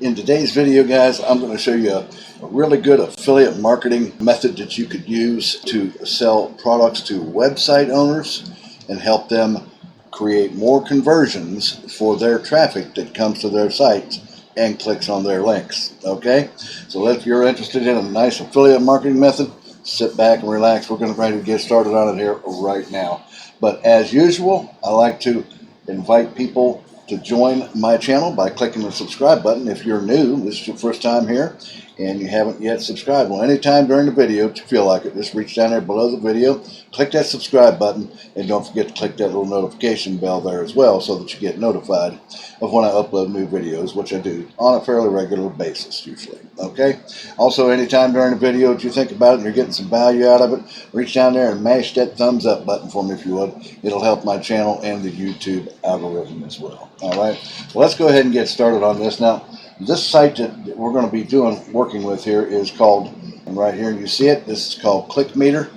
In today's video, guys, I'm going to show you a really good affiliate marketing method that you could use to sell products to website owners and help them create more conversions for their traffic that comes to their sites and clicks on their links. Okay, so if you're interested in a nice affiliate marketing method, sit back and relax. We're going to get started on it here right now. But as usual, I like to invite people to join my channel by clicking the subscribe button. If you're new, this is your first time here, and you haven't yet subscribed, well, anytime during the video, if you feel like it, just reach down there below the video, click that subscribe button, and don't forget to click that little notification bell there as well so that you get notified of when I upload new videos, which I do on a fairly regular basis usually. Okay? Also, anytime during the video that you think about it and you're getting some value out of it, reach down there and mash that thumbs up button for me if you would. It'll help my channel and the YouTube algorithm as well. All right, well, let's go ahead and get started on this. Now, this site that we're going to be working with here is called, and right here you see it, this is called ClickMeter,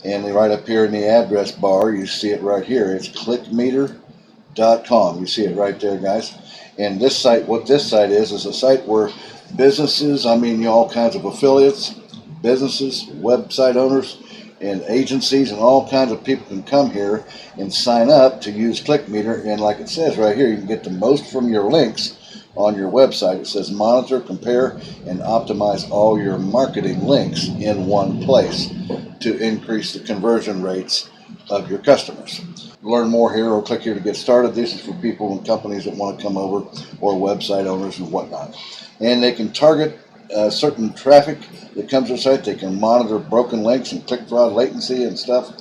and right up here in the address bar you see it right here. It's clickmeter.com. You see it right there, guys. And this site, what this site is a site where businesses, all kinds of affiliates, businesses, website owners, and agencies and all kinds of people can come here and sign up to use ClickMeter. And like it says right here, you can get the most from your links on your website. It says monitor, compare, and optimize all your marketing links in one place to increase the conversion rates of your customers. Learn more here or click here to get started. This is for people and companies that want to come over, or website owners and whatnot. And they can target certain traffic that comes to the site. They can monitor broken links and click fraud latency and stuff,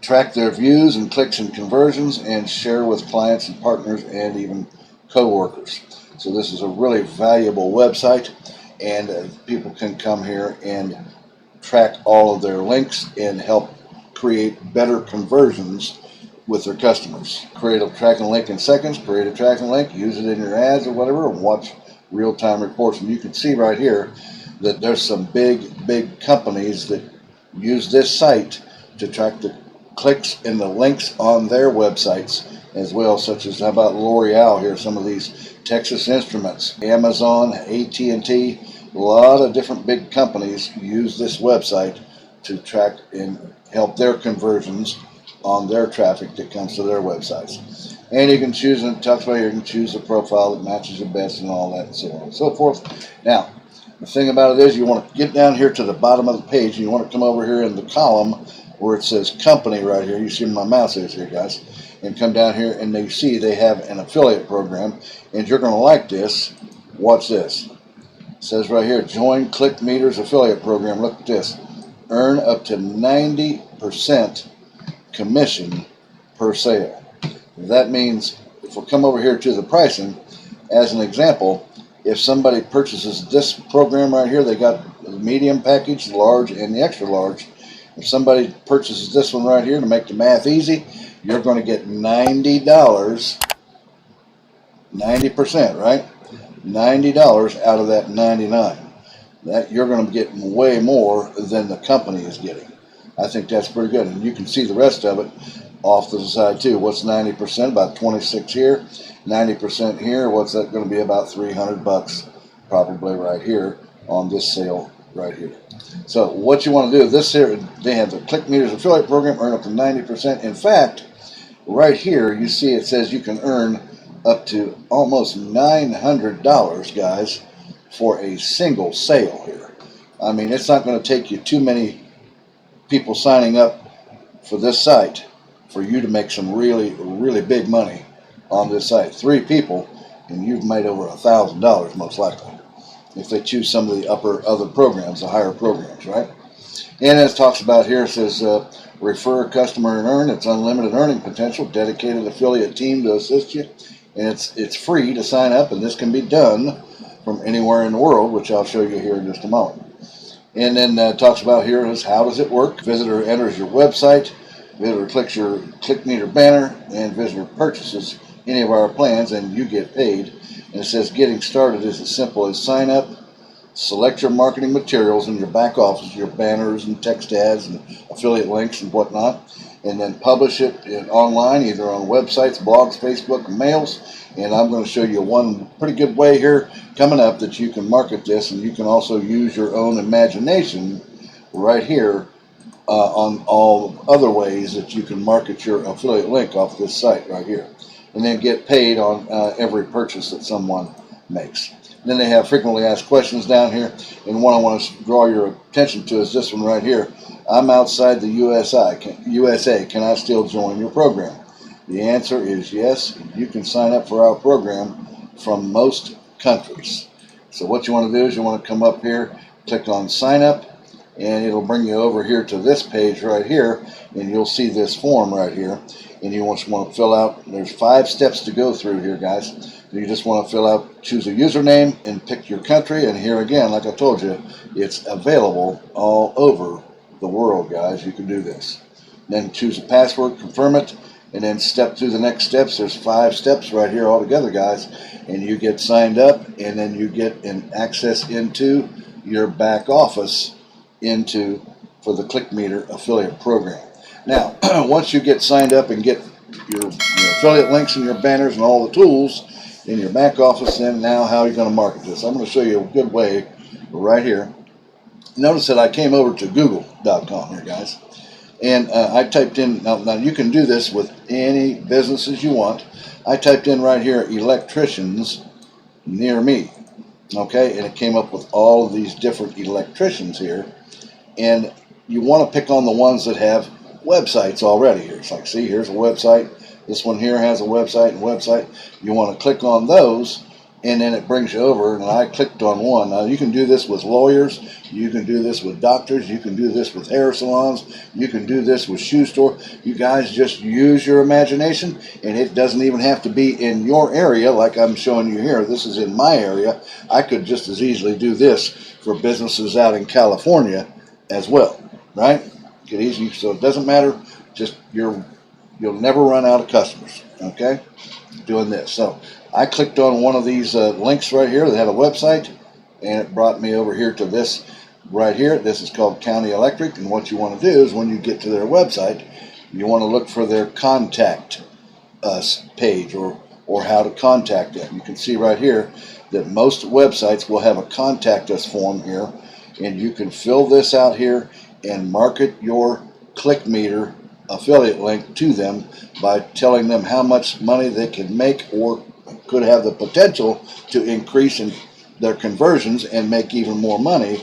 track their views and clicks and conversions, and share with clients and partners and even co-workers. So this is a really valuable website, and people can come here and track all of their links and help create better conversions with their customers. Create a tracking link in seconds, create a tracking link, use it in your ads or whatever, and watch real-time reports. And you can see right here that there's some big companies that use this site to track the clicks and the links on their websites as well, such as, how about L'Oreal here, some of these, Texas Instruments, Amazon, AT&T, a lot of different big companies use this website to track and help their conversions on their traffic that comes to their websites. And you can choose, and it talks about here, you can choose a profile that matches your best and all that and so on and so forth. Now, the thing about it is, you want to get down here to the bottom of the page, and you want to come over here in the column where it says company right here. You see where my mouse is here, guys. And come down here, and you see they have an affiliate program, and you're going to like this. Watch this. It says right here, join ClickMeter's affiliate program. Look at this. Earn up to 90% commission per sale. That means, if we come over here to the pricing, as an example, if somebody purchases this program right here, they got the medium package, the large, and the extra large. If somebody purchases this one right here, to make the math easy, you're going to get $90, 90%, right? $90 out of that $99. That you're going to get way more than the company is getting. I think that's pretty good, and you can see the rest of it off to the side too. What's 90%? About 26 here. 90% here. What's that going to be? About $300, probably right here on this sale right here. So what you want to do, this here, they have the ClickMeter's affiliate program, earn up to 90%. In fact, right here you see it says you can earn up to almost $900, guys, for a single sale here. It's not going to take you too many people signing up for this site for you to make some really big money on this site. 3 people, and you've made over $1,000 most likely, if they choose some of the other programs, the higher programs, right? And as it talks about here, it says refer a customer and earn. It's unlimited earning potential, dedicated affiliate team to assist you, and it's free to sign up, and this can be done from anywhere in the world, which I'll show you here in just a moment. And then talks about here is how does it work. Visitor enters your website, visitor clicks your ClickMeter banner, and visitor purchases any of our plans, and you get paid. And it says getting started is as simple as sign up, select your marketing materials in your back office, your banners and text ads and affiliate links and whatnot, and then publish it online, either on websites, blogs, Facebook, mails. And I'm going to show you one pretty good way here coming up that you can market this, and you can also use your own imagination right here on all other ways that you can market your affiliate link off this site right here, and then get paid on every purchase that someone makes. And then they have frequently asked questions down here, and one I want to draw your attention to is this one right here. I'm outside the USA. Can I still join your program? The answer is yes. You can sign up for our program from most countries. So what you want to do is you want to come up here, click on sign up, and it'll bring you over here to this page right here, and you'll see this form right here, and you just want to fill out, there's 5 steps to go through here, guys. You just want to fill out, choose a username and pick your country, and here again, like I told you, it's available all over the world, guys. You can do this. Then choose a password, confirm it, and then step through the next steps. There's 5 steps right here altogether, guys, and you get signed up, and then you get an access into your back office for the ClickMeter affiliate program. Now, once you get signed up and get your affiliate links and your banners and all the tools in your back office, then now how are you going to market this? I'm going to show you a good way right here. Notice that I came over to google.com here, guys, and I typed in, now you can do this with any businesses you want. I typed in right here, electricians near me, okay, and it came up with all of these different electricians here, and you want to pick on the ones that have websites already here. It's like, see, here's a website, this one here has a website. You want to click on those, and then it brings you over, and I clicked on one. Now you can do this with lawyers, you can do this with doctors, you can do this with hair salons, you can do this with shoe store. You guys just use your imagination, and it doesn't even have to be in your area like I'm showing you here. This is in my area. I could just as easily do this for businesses out in California as well, right? Get easy, so it doesn't matter, just you'll never run out of customers, okay, doing this. So I clicked on one of these links right here that had a website, and it brought me over here to this right here. This is called County Electric, and what you want to do is when you get to their website, you want to look for their contact us page, or how to contact them. You can see right here that most websites will have a contact us form here, and you can fill this out here and market your ClickMeter affiliate link to them by telling them how much money they can make or could have the potential to increase in their conversions and make even more money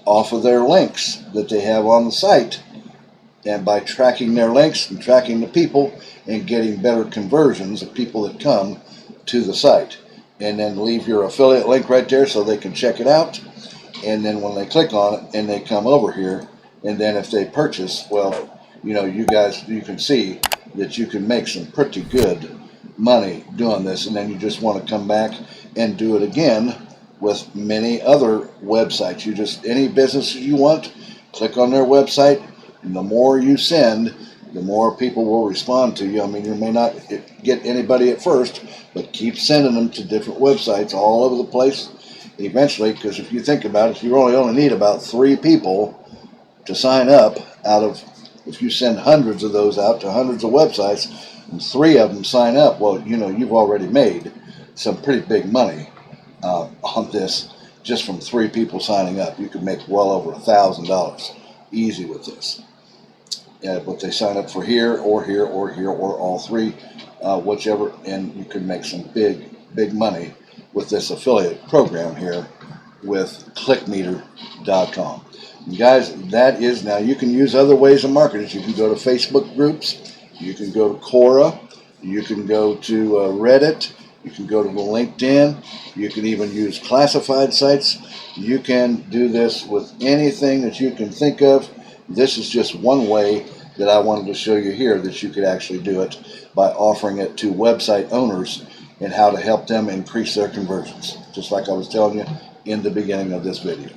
off of their links that they have on the site, and by tracking their links and tracking the people and getting better conversions of people that come to the site. And then leave your affiliate link right there so they can check it out, and then when they click on it and they come over here, and then if they purchase, well, you can see that you can make some pretty good money doing this. And then you just want to come back and do it again with many other websites. Any business you want, click on their website, and the more you send, the more people will respond to you. I mean, you may not get anybody at first, but keep sending them to different websites all over the place. Eventually, because if you think about it, you only need about 3 people to sign up if you send hundreds of those out to hundreds of websites, and 3 of them sign up, well, you've already made some pretty big money on this just from 3 people signing up. You could make well over $1,000 easy with this. But they sign up for here or here or here or all 3, whichever, and you can make some big money with this affiliate program here with ClickMeter.com. Guys, that is, now you can use other ways of marketing. You can go to Facebook groups, you can go to Quora, you can go to Reddit, you can go to LinkedIn, you can even use classified sites. You can do this with anything that you can think of. This is just one way that I wanted to show you here that you could actually do it by offering it to website owners and how to help them increase their conversions, just like I was telling you in the beginning of this video.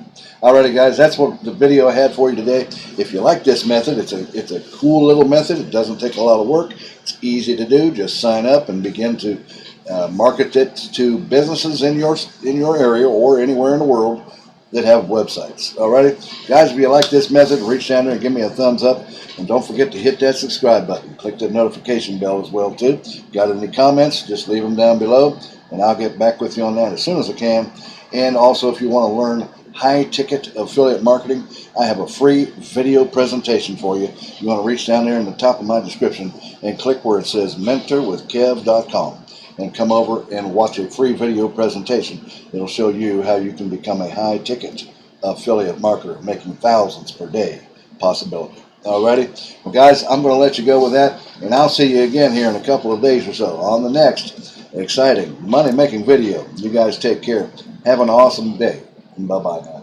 Alrighty, guys, that's what the video I had for you today. If you like this method, it's a cool little method. It doesn't take a lot of work. It's easy to do. Just sign up and begin to market it to businesses in your area or anywhere in the world that have websites. Alrighty, guys, if you like this method, reach down there and give me a thumbs up, and don't forget to hit that subscribe button. Click the notification bell as well too. Got any comments? Just leave them down below, and I'll get back with you on that as soon as I can. And also, if you want to learn high ticket affiliate marketing, I have a free video presentation for you. You want to reach down there in the top of my description and click where it says mentorwithkev.com and come over and watch a free video presentation. It'll show you how you can become a high ticket affiliate marketer making thousands per day possibility. Alrighty, well guys, I'm going to let you go with that, and I'll see you again here in a couple of days or so on the next exciting money making video. You guys take care. Have an awesome day. Bye bye now.